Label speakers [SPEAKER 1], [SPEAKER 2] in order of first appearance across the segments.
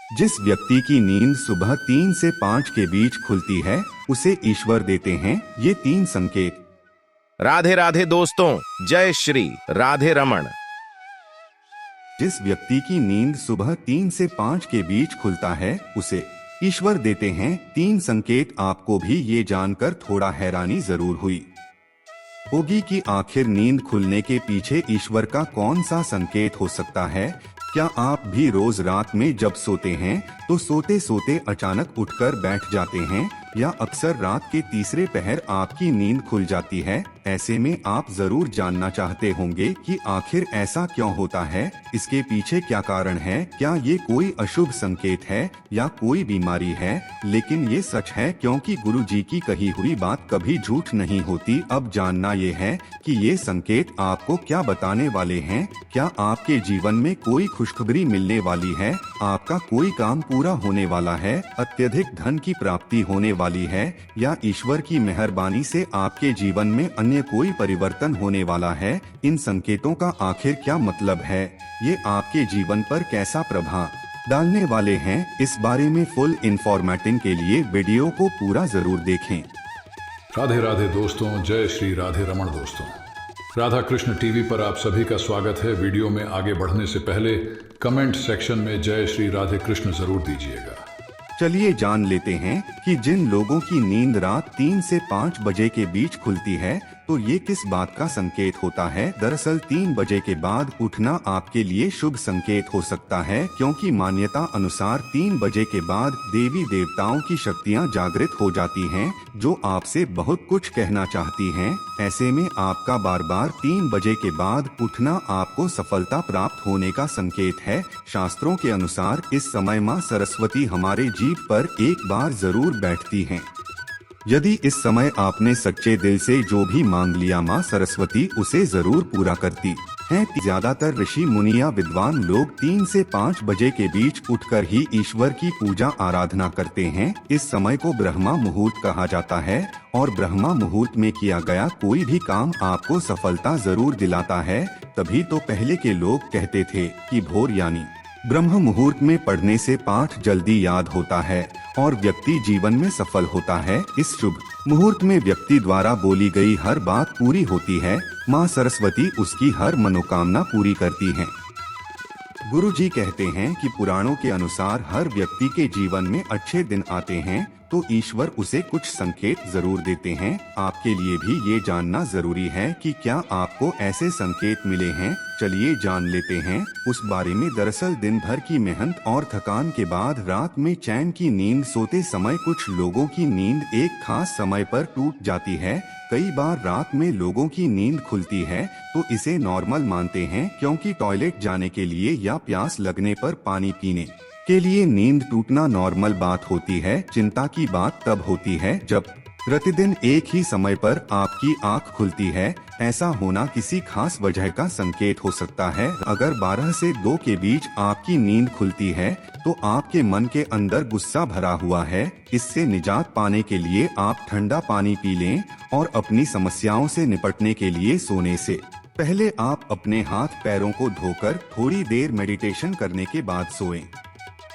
[SPEAKER 1] जिस व्यक्ति की नींद सुबह 3 से 5 के बीच खुलती है उसे ईश्वर देते हैं ये 3 संकेत।
[SPEAKER 2] राधे राधे दोस्तों, जय श्री राधे रमण।
[SPEAKER 1] जिस व्यक्ति की नींद सुबह 3 से 5 के बीच खुलता है उसे ईश्वर देते हैं 3 संकेत। आपको भी ये जानकर थोड़ा हैरानी जरूर हुई होगी कि आखिर नींद खुलने के पीछे ईश्वर का कौन सा संकेत हो सकता है। क्या आप भी रोज रात में जब सोते हैं तो सोते सोते अचानक उठकर बैठ जाते हैं, या अक्सर रात के तीसरे पहर आपकी नींद खुल जाती है। ऐसे में आप जरूर जानना चाहते होंगे कि आखिर ऐसा क्यों होता है, इसके पीछे क्या कारण है, क्या ये कोई अशुभ संकेत है या कोई बीमारी है। लेकिन ये सच है, क्योंकि गुरु जी की कही हुई बात कभी झूठ नहीं होती। अब जानना ये है कि ये संकेत आपको क्या बताने वाले हैं। क्या आपके जीवन में कोई खुशखबरी मिलने वाली है, आपका कोई काम पूरा होने वाला है, अत्यधिक धन की प्राप्ति होने वाली है, या ईश्वर की मेहरबानी से आपके जीवन में अन्य कोई परिवर्तन होने वाला है। इन संकेतों का आखिर क्या मतलब है, ये आपके जीवन पर कैसा प्रभाव डालने वाले हैं, इस बारे में फुल इन्फॉर्मेटिव के लिए वीडियो को पूरा जरूर देखें।
[SPEAKER 3] राधे राधे दोस्तों, जय श्री राधे रमण दोस्तों। राधा कृष्ण टीवी पर आप सभी का स्वागत है। वीडियो में आगे बढ़ने से पहले कमेंट सेक्शन में जय श्री राधे कृष्ण जरूर दीजिएगा।
[SPEAKER 1] चलिए जान लेते हैं कि जिन लोगों की नींद रात 3 से 5 बजे के बीच खुलती है तो ये किस बात का संकेत होता है। दरअसल 3 बजे के बाद उठना आपके लिए शुभ संकेत हो सकता है, क्योंकि मान्यता अनुसार 3 बजे के बाद देवी देवताओं की शक्तियां जागृत हो जाती हैं, जो आपसे बहुत कुछ कहना चाहती हैं। ऐसे में आपका बार बार 3 बजे के बाद उठना आपको सफलता प्राप्त होने का संकेत है। शास्त्रों के अनुसार इस समय मां सरस्वती हमारे जीभ पर एक बार जरूर बैठती हैं। यदि इस समय आपने सच्चे दिल से जो भी मांग लिया, मां सरस्वती उसे जरूर पूरा करती हैं। ज्यादातर ऋषि मुनिया विद्वान लोग 3 से 5 बजे के बीच उठकर ही ईश्वर की पूजा आराधना करते हैं। इस समय को ब्रह्मा मुहूर्त कहा जाता है और ब्रह्मा मुहूर्त में किया गया कोई भी काम आपको सफलता जरूर दिलाता है। तभी तो पहले के लोग कहते थे कि भोर यानी ब्रह्म मुहूर्त में पढ़ने से पाठ जल्दी याद होता है और व्यक्ति जीवन में सफल होता है। इस शुभ मुहूर्त में व्यक्ति द्वारा बोली गई हर बात पूरी होती है। मां सरस्वती उसकी हर मनोकामना पूरी करती हैं। गुरु जी कहते हैं कि पुराणों के अनुसार हर व्यक्ति के जीवन में अच्छे दिन आते हैं तो ईश्वर उसे कुछ संकेत जरूर देते हैं। आपके लिए भी ये जानना जरूरी है कि क्या आपको ऐसे संकेत मिले हैं। चलिए जान लेते हैं उस बारे में। दरअसल दिन भर की मेहनत और थकान के बाद रात में चैन की नींद सोते समय कुछ लोगों की नींद एक खास समय पर टूट जाती है। कई बार रात में लोगों की नींद खुलती है तो इसे नॉर्मल मानते हैं, क्योंकि टॉयलेट जाने के लिए या प्यास लगने पर पानी पीने के लिए नींद टूटना नॉर्मल बात होती है। चिंता की बात तब होती है जब प्रतिदिन एक ही समय पर आपकी आंख खुलती है। ऐसा होना किसी खास वजह का संकेत हो सकता है। अगर 12 से 2 के बीच आपकी नींद खुलती है तो आपके मन के अंदर गुस्सा भरा हुआ है। इससे निजात पाने के लिए आप ठंडा पानी पी लें और अपनी समस्याओं से निपटने के लिए सोने से पहले आप अपने हाथ पैरों को धोकर थोड़ी देर मेडिटेशन करने के बाद सोएं।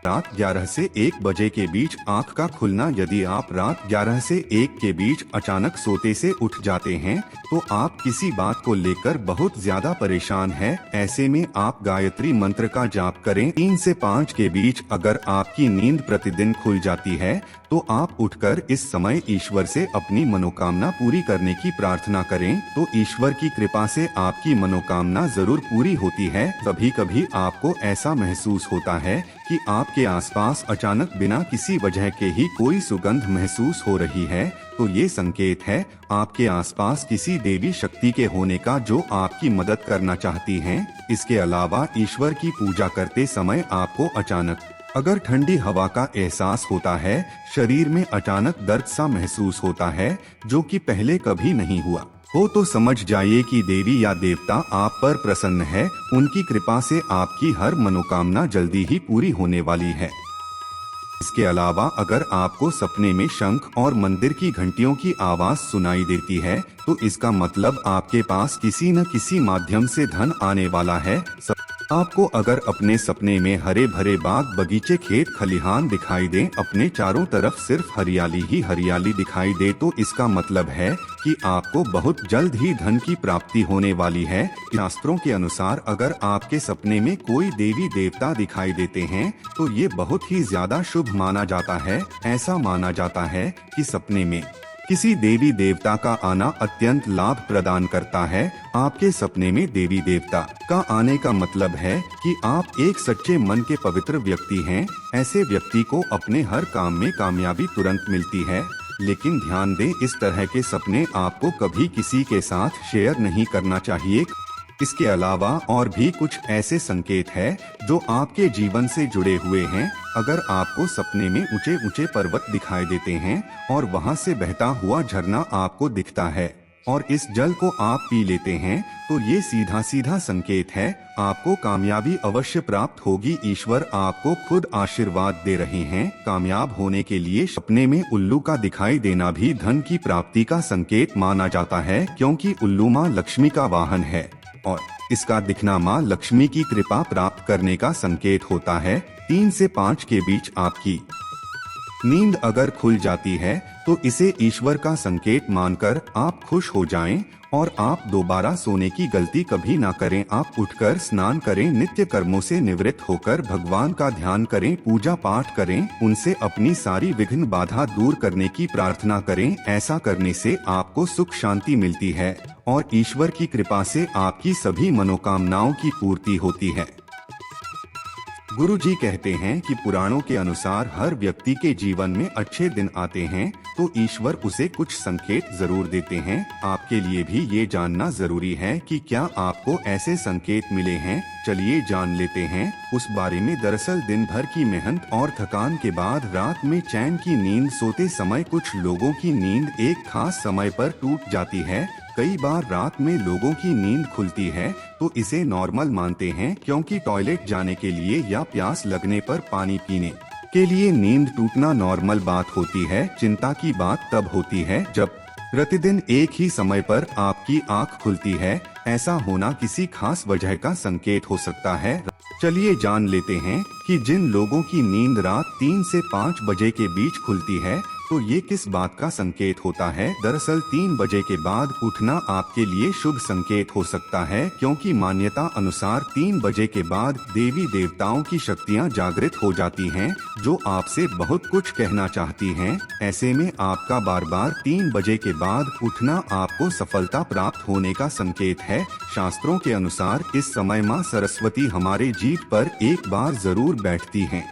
[SPEAKER 1] रात 11 से 1 बजे के बीच आंख का खुलना। यदि आप रात 11 से 1 के बीच अचानक सोते से उठ जाते हैं तो आप किसी बात को लेकर बहुत ज्यादा परेशान हैं। ऐसे में आप गायत्री मंत्र का जाप करें। 3 से 5 के बीच अगर आपकी नींद प्रतिदिन खुल जाती है तो आप उठकर इस समय ईश्वर से अपनी मनोकामना पूरी करने की प्रार्थना करें तो ईश्वर की कृपा से आपकी मनोकामना जरूर पूरी होती है। कभी कभी आपको ऐसा महसूस होता है कि आपके आसपास अचानक बिना किसी वजह के ही कोई सुगंध महसूस हो रही है, तो ये संकेत है आपके आसपास किसी देवी शक्ति के होने का जो आपकी मदद करना चाहती हैं। इसके अलावा ईश्वर की पूजा करते समय आपको अचानक अगर ठंडी हवा का एहसास होता है, शरीर में अचानक दर्द सा महसूस होता है जो कि पहले कभी नहीं हुआ हो, तो समझ जाइए कि देवी या देवता आप पर प्रसन्न है। उनकी कृपा से आपकी हर मनोकामना जल्दी ही पूरी होने वाली है। इसके अलावा अगर आपको सपने में शंख और मंदिर की घंटियों की आवाज सुनाई देती है तो इसका मतलब आपके पास किसी न किसी माध्यम से धन आने वाला है। आपको अगर अपने सपने में हरे भरे बाग बगीचे खेत खलिहान दिखाई दे, अपने चारों तरफ सिर्फ हरियाली ही हरियाली दिखाई दे, तो इसका मतलब है कि आपको बहुत जल्द ही धन की प्राप्ति होने वाली है। शास्त्रों के अनुसार अगर आपके सपने में कोई देवी देवता दिखाई देते हैं तो ये बहुत ही ज्यादा शुभ माना जाता है। ऐसा माना जाता है कि सपने में किसी देवी देवता का आना अत्यंत लाभ प्रदान करता है। आपके सपने में देवी देवता का आने का मतलब है कि आप एक सच्चे मन के पवित्र व्यक्ति हैं। ऐसे व्यक्ति को अपने हर काम में कामयाबी तुरंत मिलती है। लेकिन ध्यान दें, इस तरह के सपने आपको कभी किसी के साथ शेयर नहीं करना चाहिए। इसके अलावा और भी कुछ ऐसे संकेत है जो आपके जीवन से जुड़े हुए हैं। अगर आपको सपने में ऊंचे ऊंचे पर्वत दिखाई देते हैं और वहां से बहता हुआ झरना आपको दिखता है और इस जल को आप पी लेते हैं, तो ये सीधा सीधा संकेत है आपको कामयाबी अवश्य प्राप्त होगी। ईश्वर आपको खुद आशीर्वाद दे रहे हैं। कामयाब होने के लिए सपने में उल्लू का दिखाई देना भी धन की प्राप्ति का संकेत माना जाता है, क्योंकि उल्लू माँ लक्ष्मी का वाहन है और इसका दिखना माँ लक्ष्मी की कृपा प्राप्त करने का संकेत होता है। 3 से 5 के बीच आपकी नींद अगर खुल जाती है तो इसे ईश्वर का संकेत मानकर आप खुश हो जाएं और आप दोबारा सोने की गलती कभी ना करें। आप उठकर स्नान करें, नित्य कर्मों से निवृत्त होकर भगवान का ध्यान करें, पूजा पाठ करें, उनसे अपनी सारी विघ्न बाधा दूर करने की प्रार्थना करें। ऐसा करने से आपको सुख शांति मिलती है और ईश्वर की कृपा से आपकी सभी मनोकामनाओं की पूर्ति होती है। गुरु जी कहते हैं कि पुराणों के अनुसार हर व्यक्ति के जीवन में अच्छे दिन आते हैं तो ईश्वर उसे कुछ संकेत जरूर देते हैं। आपके लिए भी ये जानना जरूरी है कि क्या आपको ऐसे संकेत मिले हैं। चलिए जान लेते हैं उस बारे में। दरअसल दिन भर की मेहनत और थकान के बाद रात में चैन की नींद सोते समय कुछ लोगों की नींद एक खास समय पर टूट जाती है। कई बार रात में लोगों की नींद खुलती है तो इसे नॉर्मल मानते हैं, क्योंकि टॉयलेट जाने के लिए या प्यास लगने पर पानी पीने के लिए नींद टूटना नॉर्मल बात होती है। चिंता की बात तब होती है जब प्रतिदिन एक ही समय पर आपकी आंख खुलती है। ऐसा होना किसी खास वजह का संकेत हो सकता है। चलिए जान लेते हैं कि जिन लोगों की नींद रात 3 से 5 बजे के बीच खुलती है तो ये किस बात का संकेत होता है। दरअसल 3 बजे के बाद उठना आपके लिए शुभ संकेत हो सकता है, क्योंकि मान्यता अनुसार 3 बजे के बाद देवी देवताओं की शक्तियां जागृत हो जाती हैं, जो आपसे बहुत कुछ कहना चाहती हैं। ऐसे में आपका बार बार 3 बजे के बाद उठना आपको सफलता प्राप्त होने का संकेत है। शास्त्रों के अनुसार इस समय माँ सरस्वती हमारे जीभ पर एक बार जरूर बैठती हैं।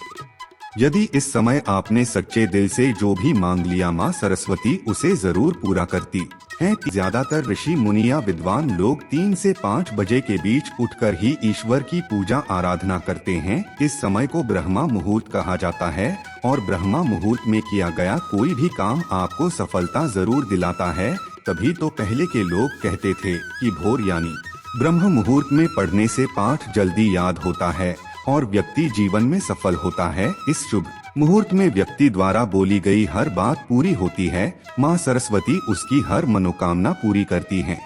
[SPEAKER 1] यदि इस समय आपने सच्चे दिल से जो भी मांग लिया, माँ सरस्वती उसे जरूर पूरा करती हैं। ज्यादातर ऋषि मुनिया विद्वान लोग 3 से 5 बजे के बीच उठकर ही ईश्वर की पूजा आराधना करते हैं। इस समय को ब्रह्मा मुहूर्त कहा जाता है और ब्रह्मा मुहूर्त में किया गया कोई भी काम आपको सफलता जरूर दिलाता है। तभी तो पहले के लोग कहते थे कि भोर यानी ब्रह्म मुहूर्त में पढ़ने से पाठ जल्दी याद होता है और व्यक्ति जीवन में सफल होता है। इस शुभ मुहूर्त में व्यक्ति द्वारा बोली गई हर बात पूरी होती है। माँ सरस्वती उसकी हर मनोकामना पूरी करती हैं।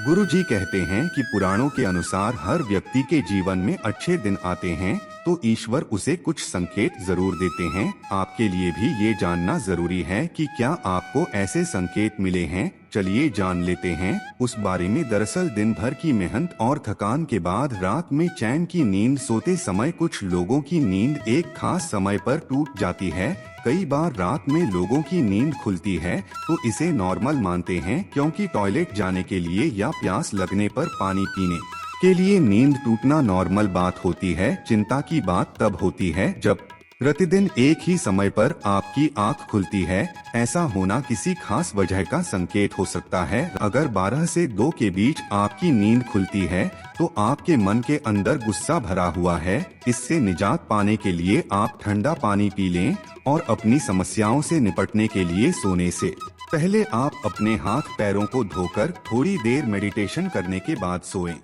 [SPEAKER 1] गुरु जी कहते हैं कि पुराणों के अनुसार हर व्यक्ति के जीवन में अच्छे दिन आते हैं तो ईश्वर उसे कुछ संकेत जरूर देते हैं। आपके लिए भी ये जानना जरूरी है कि क्या आपको ऐसे संकेत मिले हैं। चलिए जान लेते हैं उस बारे में। दरअसल दिन भर की मेहनत और थकान के बाद रात में चैन की नींद सोते समय कुछ लोगों की नींद एक खास समय पर टूट जाती है। कई बार रात में लोगों की नींद खुलती है तो इसे नॉर्मल मानते हैं, क्योंकि टॉयलेट जाने के लिए या प्यास लगने पर पानी पीने के लिए नींद टूटना नॉर्मल बात होती है। चिंता की बात तब होती है जब प्रतिदिन एक ही समय पर आपकी आंख खुलती है। ऐसा होना किसी खास वजह का संकेत हो सकता है। अगर 12 से 2 के बीच आपकी नींद खुलती है तो आपके मन के अंदर गुस्सा भरा हुआ है। इससे निजात पाने के लिए आप ठंडा पानी पी लें और अपनी समस्याओं से निपटने के लिए सोने से पहले आप अपने हाथ पैरों को धोकर थोड़ी देर मेडिटेशन करने के बाद सोएं।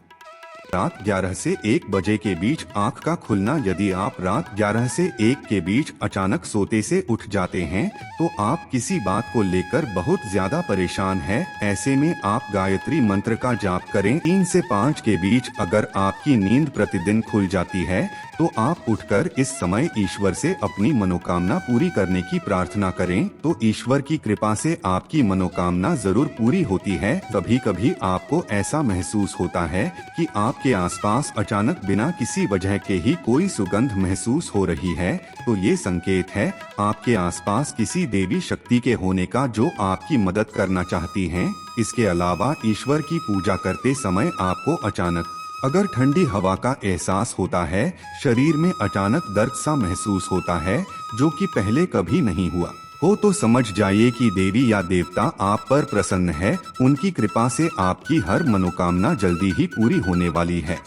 [SPEAKER 1] रात 11 से 1 बजे के बीच आंख का खुलना। यदि आप रात 11 से 1 के बीच अचानक सोते से उठ जाते हैं तो आप किसी बात को लेकर बहुत ज्यादा परेशान हैं। ऐसे में आप गायत्री मंत्र का जाप करें। 3 से 5 के बीच अगर आपकी नींद प्रतिदिन खुल जाती है तो आप उठकर इस समय ईश्वर से अपनी मनोकामना पूरी करने की प्रार्थना करें तो ईश्वर की कृपा से आपकी मनोकामना जरूर पूरी होती है। कभी कभी आपको ऐसा महसूस होता है कि आपके आसपास अचानक बिना किसी वजह के ही कोई सुगंध महसूस हो रही है तो ये संकेत है आपके आसपास किसी देवी शक्ति के होने का जो आपकी मदद करना चाहती हैं। इसके अलावा ईश्वर की पूजा करते समय आपको अचानक अगर ठंडी हवा का एहसास होता है, शरीर में अचानक दर्द सा महसूस होता है जो कि पहले कभी नहीं हुआ हो तो समझ जाइए कि देवी या देवता आप पर प्रसन्न है। उनकी कृपा से आपकी हर मनोकामना जल्दी ही पूरी होने वाली है।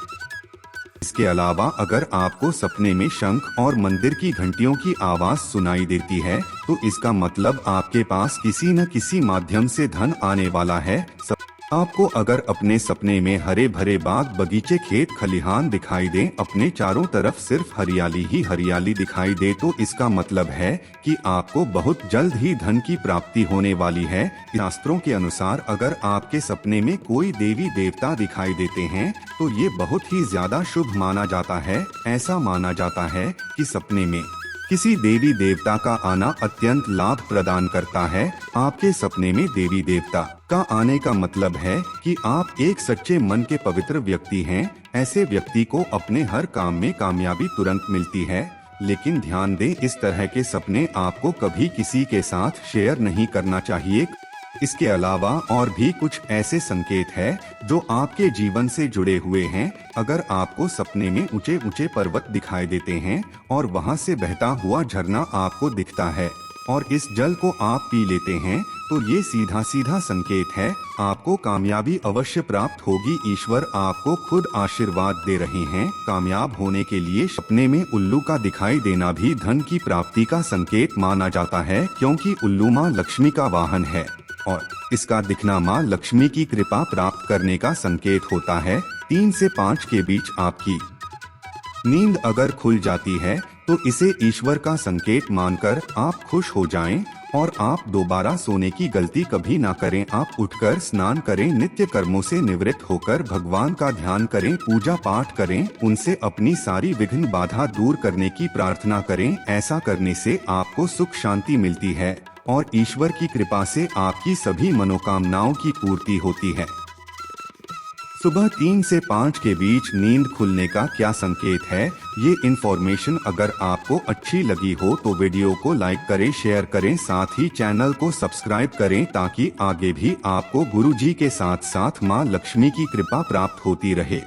[SPEAKER 1] इसके अलावा अगर आपको सपने में शंख और मंदिर की घंटियों की आवाज सुनाई देती है तो इसका मतलब आपके पास किसी न किसी माध्यम से धन आने वाला है। आपको अगर अपने सपने में हरे भरे बाग बगीचे खेत खलिहान दिखाई दे, अपने चारों तरफ सिर्फ हरियाली ही हरियाली दिखाई दे तो इसका मतलब है कि आपको बहुत जल्द ही धन की प्राप्ति होने वाली है। शास्त्रों के अनुसार अगर आपके सपने में कोई देवी देवता दिखाई देते हैं तो ये बहुत ही ज्यादा शुभ माना जाता है। ऐसा माना जाता है कि सपने में किसी देवी देवता का आना अत्यंत लाभ प्रदान करता है। आपके सपने में देवी देवता का आने का मतलब है कि आप एक सच्चे मन के पवित्र व्यक्ति हैं। ऐसे व्यक्ति को अपने हर काम में कामयाबी तुरंत मिलती है। लेकिन ध्यान दें, इस तरह के सपने आपको कभी किसी के साथ शेयर नहीं करना चाहिए। इसके अलावा और भी कुछ ऐसे संकेत हैं जो आपके जीवन से जुड़े हुए हैं। अगर आपको सपने में ऊंचे ऊंचे पर्वत दिखाई देते हैं और वहां से बहता हुआ झरना आपको दिखता है और इस जल को आप पी लेते हैं तो ये सीधा सीधा संकेत है आपको कामयाबी अवश्य प्राप्त होगी। ईश्वर आपको खुद आशीर्वाद दे रहे हैं। कामयाब होने के लिए सपने में उल्लू का दिखाई देना भी धन की प्राप्ति का संकेत माना जाता है, क्योंकि उल्लू माँ लक्ष्मी का वाहन है और इसका दिखना माँ लक्ष्मी की कृपा प्राप्त करने का संकेत होता है। 3 से 5 के बीच आपकी नींद अगर खुल जाती है तो इसे ईश्वर का संकेत मानकर आप खुश हो जाएं और आप दोबारा सोने की गलती कभी ना करें। आप उठकर स्नान करें, नित्य कर्मों से निवृत्त होकर भगवान का ध्यान करें, पूजा पाठ करें, उनसे अपनी सारी विघ्न बाधा दूर करने की प्रार्थना करें। ऐसा करने से आपको सुख शांति मिलती है और ईश्वर की कृपा से आपकी सभी मनोकामनाओं की पूर्ति होती है। सुबह 3 से 5 के बीच नींद खुलने का क्या संकेत है? ये इन्फॉर्मेशन अगर आपको अच्छी लगी हो तो वीडियो को लाइक करें, शेयर करें, साथ ही चैनल को सब्सक्राइब करें ताकि आगे भी आपको गुरुजी के साथ साथ माँ लक्ष्मी की कृपा प्राप्त होती रहे।